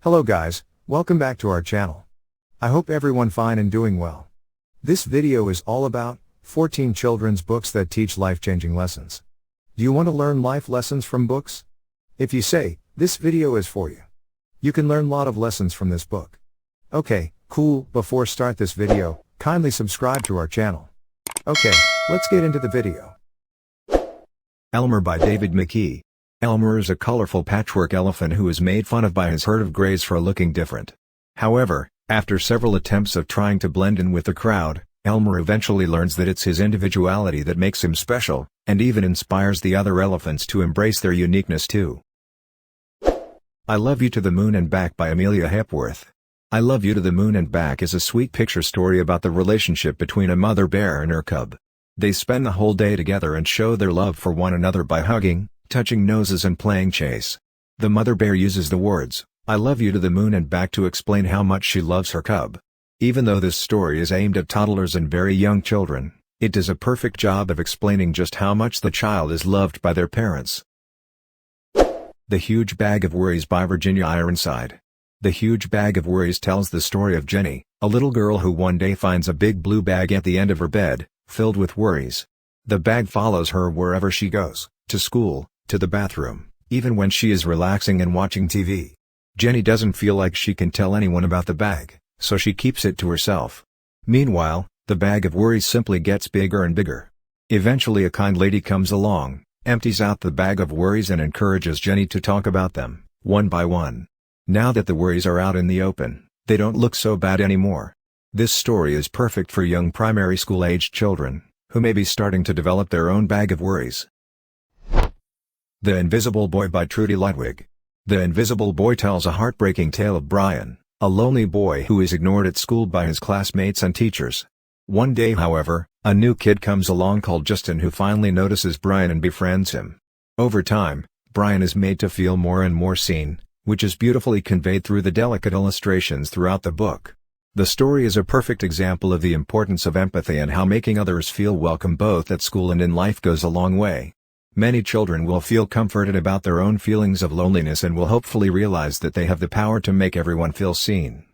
Hello guys, welcome back to our channel. I hope everyone fine and doing well. This video is all about 14 children's books that teach life-changing lessons. Do you want to learn life lessons from books? If you say, this video is for you. You can learn a lot of lessons from this book. Okay, cool, before start this video, kindly subscribe to our channel. Okay, let's get into the video. ELMER by David McKee. ELMER is a colorful patchwork elephant who is made fun of by his herd of greys for looking different. However, after several attempts of trying to blend in with the crowd, ELMER eventually learns that it's his individuality that makes him special, and even inspires the other elephants to embrace their uniqueness too. I Love You to the Moon and Back by Amelia Hepworth. I Love You to the Moon and Back is a sweet picture story about the relationship between a mother bear and her cub. They spend the whole day together and show their love for one another by hugging, touching noses and playing chase. The mother bear uses the words, "I love you to the moon and back" to explain how much she loves her cub. Even though this story is aimed at toddlers and very young children, it does a perfect job of explaining just how much the child is loved by their parents. The Huge Bag of Worries by Virginia Ironside. The Huge Bag of Worries tells the story of Jenny, a little girl who one day finds a big blue bag at the end of her bed, filled with worries. The bag follows her wherever she goes, to school, to the bathroom, even when she is relaxing and watching TV. Jenny doesn't feel like she can tell anyone about the bag, so she keeps it to herself. Meanwhile, the bag of worries simply gets bigger and bigger. Eventually a kind lady comes along, empties out the bag of worries and encourages Jenny to talk about them, one by one. Now that the worries are out in the open, they don't look so bad anymore. This story is perfect for young primary school-aged children, who may be starting to develop their own bag of worries. The Invisible Boy by Trudy Ludwig. The Invisible Boy tells a heartbreaking tale of Brian, a lonely boy who is ignored at school by his classmates and teachers. One day, however, a new kid comes along called Justin who finally notices Brian and befriends him. Over time, Brian is made to feel more and more seen, which is beautifully conveyed through the delicate illustrations throughout the book. The story is a perfect example of the importance of empathy and how making others feel welcome both at school and in life goes a long way. Many children will feel comforted about their own feelings of loneliness and will hopefully realize that they have the power to make everyone feel seen.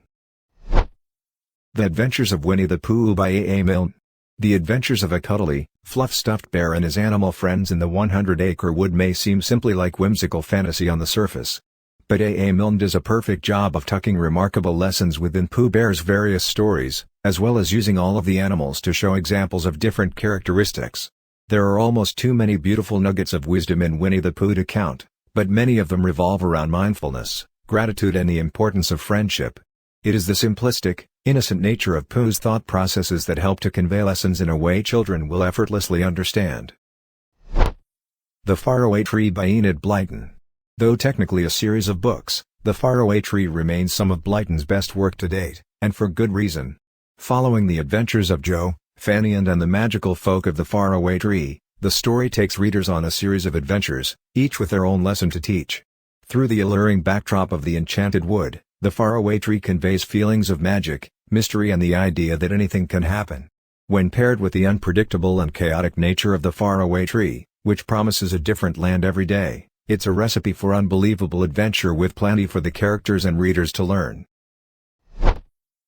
The Adventures of Winnie the Pooh by A. Milne. The adventures of a cuddly, fluff-stuffed bear and his animal friends in the 100-acre wood may seem simply like whimsical fantasy on the surface. But A. Milne does a perfect job of tucking remarkable lessons within Pooh Bear's various stories, as well as using all of the animals to show examples of different characteristics. There are almost too many beautiful nuggets of wisdom in Winnie the Pooh to count, but many of them revolve around mindfulness, gratitude and the importance of friendship. It is the simplistic, innocent nature of Pooh's thought processes that help to convey lessons in a way children will effortlessly understand. The Faraway Tree by Enid Blyton. Though technically a series of books, The Faraway Tree remains some of Blyton's best work to date, and for good reason. Following the adventures of Joe, Fanny and the magical folk of the Faraway Tree, the story takes readers on a series of adventures, each with their own lesson to teach. Through the alluring backdrop of the enchanted wood, the Faraway Tree conveys feelings of magic, mystery and the idea that anything can happen. When paired with the unpredictable and chaotic nature of the Faraway Tree, which promises a different land every day, it's a recipe for unbelievable adventure with plenty for the characters and readers to learn.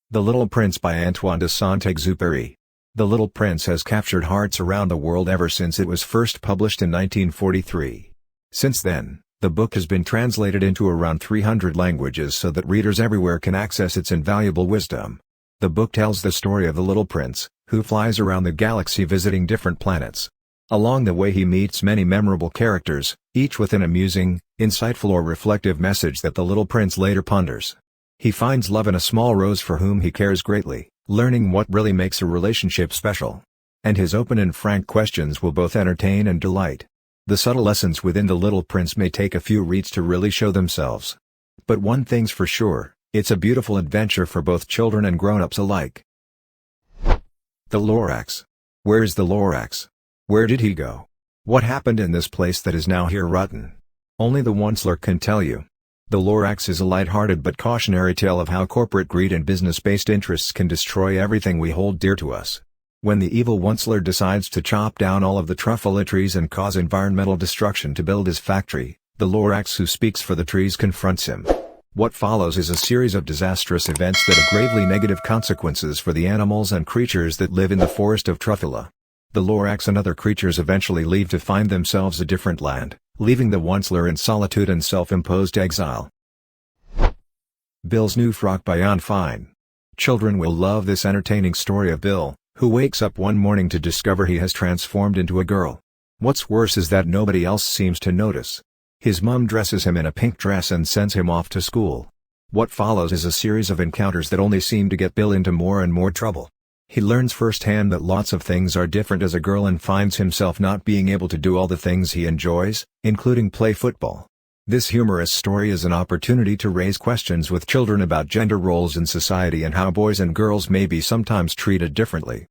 The Little Prince by Antoine de Saint-Exupéry. The Little Prince has captured hearts around the world ever since it was first published in 1943. Since then, the book has been translated into around 300 languages so that readers everywhere can access its invaluable wisdom. The book tells the story of the little prince, who flies around the galaxy visiting different planets. Along the way he meets many memorable characters, each with an amusing, insightful or reflective message that the little prince later ponders. He finds love in a small rose for whom he cares greatly, learning what really makes a relationship special. And his open and frank questions will both entertain and delight. The subtle lessons within The Little Prince may take a few reads to really show themselves. But one thing's for sure, it's a beautiful adventure for both children and grown-ups alike. The LORAX. Where's the LORAX? Where did he go? What happened in this place that is now here rotten? Only the Onceler can tell you. The LORAX is a light-hearted but cautionary tale of how corporate greed and business-based interests can destroy everything we hold dear to us. When the evil Onceler decides to chop down all of the truffula trees and cause environmental destruction to build his factory, the LORAX who speaks for the trees confronts him. What follows is a series of disastrous events that have gravely negative consequences for the animals and creatures that live in the forest of Truffula. The LORAX and other creatures eventually leave to find themselves a different land, leaving the onceler in solitude and self-imposed exile. Bill's New Frock by Anne Fine. Children will love this entertaining story of Bill, who wakes up one morning to discover he has transformed into a girl. What's worse is that nobody else seems to notice. His mom dresses him in a pink dress and sends him off to school. What follows is a series of encounters that only seem to get Bill into more and more trouble. He learns firsthand that lots of things are different as a girl and finds himself not being able to do all the things he enjoys, including play football. This humorous story is an opportunity to raise questions with children about gender roles in society and how boys and girls may be sometimes treated differently.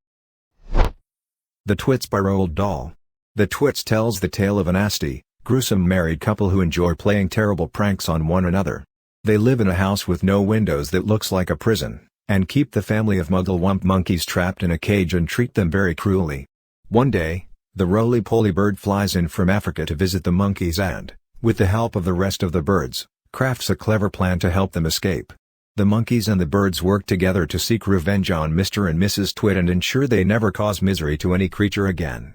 The TWITS by Roald Dahl. The TWITS tells the tale of a nasty, gruesome married couple who enjoy playing terrible pranks on one another. They live in a house with no windows that looks like a prison, and keep the family of Muggle-Wump monkeys trapped in a cage and treat them very cruelly. One day, the roly-poly bird flies in from Africa to visit the monkeys and, with the help of the rest of the birds, crafts a clever plan to help them escape. The monkeys and the birds work together to seek revenge on Mr. and Mrs. Twit and ensure they never cause misery to any creature again.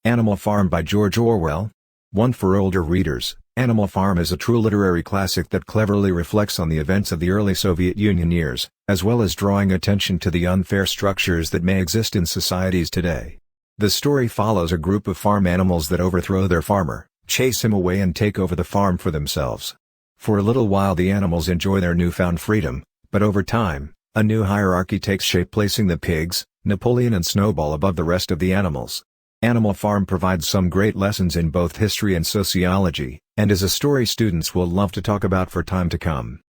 Animal Farm by George Orwell. One for older readers, Animal Farm is a true literary classic that cleverly reflects on the events of the early Soviet Union years, as well as drawing attention to the unfair structures that may exist in societies today. The story follows a group of farm animals that overthrow their farmer, chase him away and take over the farm for themselves. For a little while the animals enjoy their newfound freedom, but over time, a new hierarchy takes shape, placing the pigs, Napoleon and Snowball above the rest of the animals. Animal Farm provides some great lessons in both history and sociology, and is a story students will love to talk about for time to come.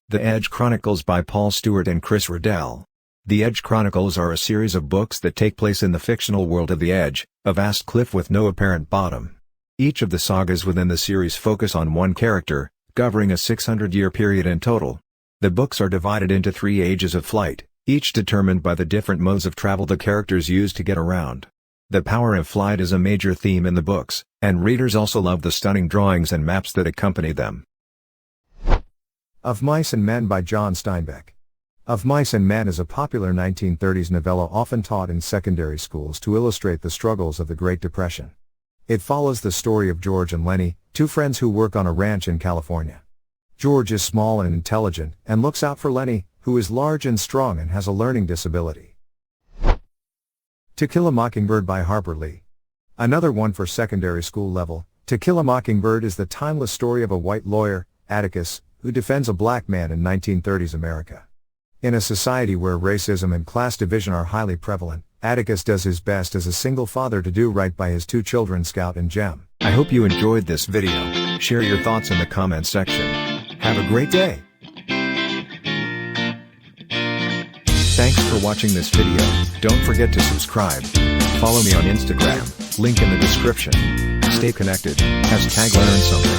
The Edge Chronicles by Paul Stewart and Chris Riddell. The Edge Chronicles are a series of books that take place in the fictional world of the Edge, a vast cliff with no apparent bottom. Each of the sagas within the series focus on one character, covering a 600-year period in total. The books are divided into 3 ages of flight, each determined by the different modes of travel the characters use to get around. The power of flight is a major theme in the books, and readers also love the stunning drawings and maps that accompany them. Of Mice and Men by John Steinbeck. Of Mice and Men is a popular 1930s novella often taught in secondary schools to illustrate the struggles of the Great Depression. It follows the story of George and Lenny, 2 friends who work on a ranch in California. George is small and intelligent, and looks out for Lenny, who is large and strong and has a learning disability. To Kill a Mockingbird by Harper Lee. Another one for secondary school level, To Kill a Mockingbird is the timeless story of a white lawyer, Atticus, who defends a black man in 1930s America. In a society where racism and class division are highly prevalent, Atticus does his best as a single father to do right by his 2 children, Scout and Jem. I hope you enjoyed this video. Share your thoughts in the comments section. Have a great day. Thanks for watching this video. Don't forget to subscribe. Follow me on Instagram, link in the description. Stay connected, #learn something.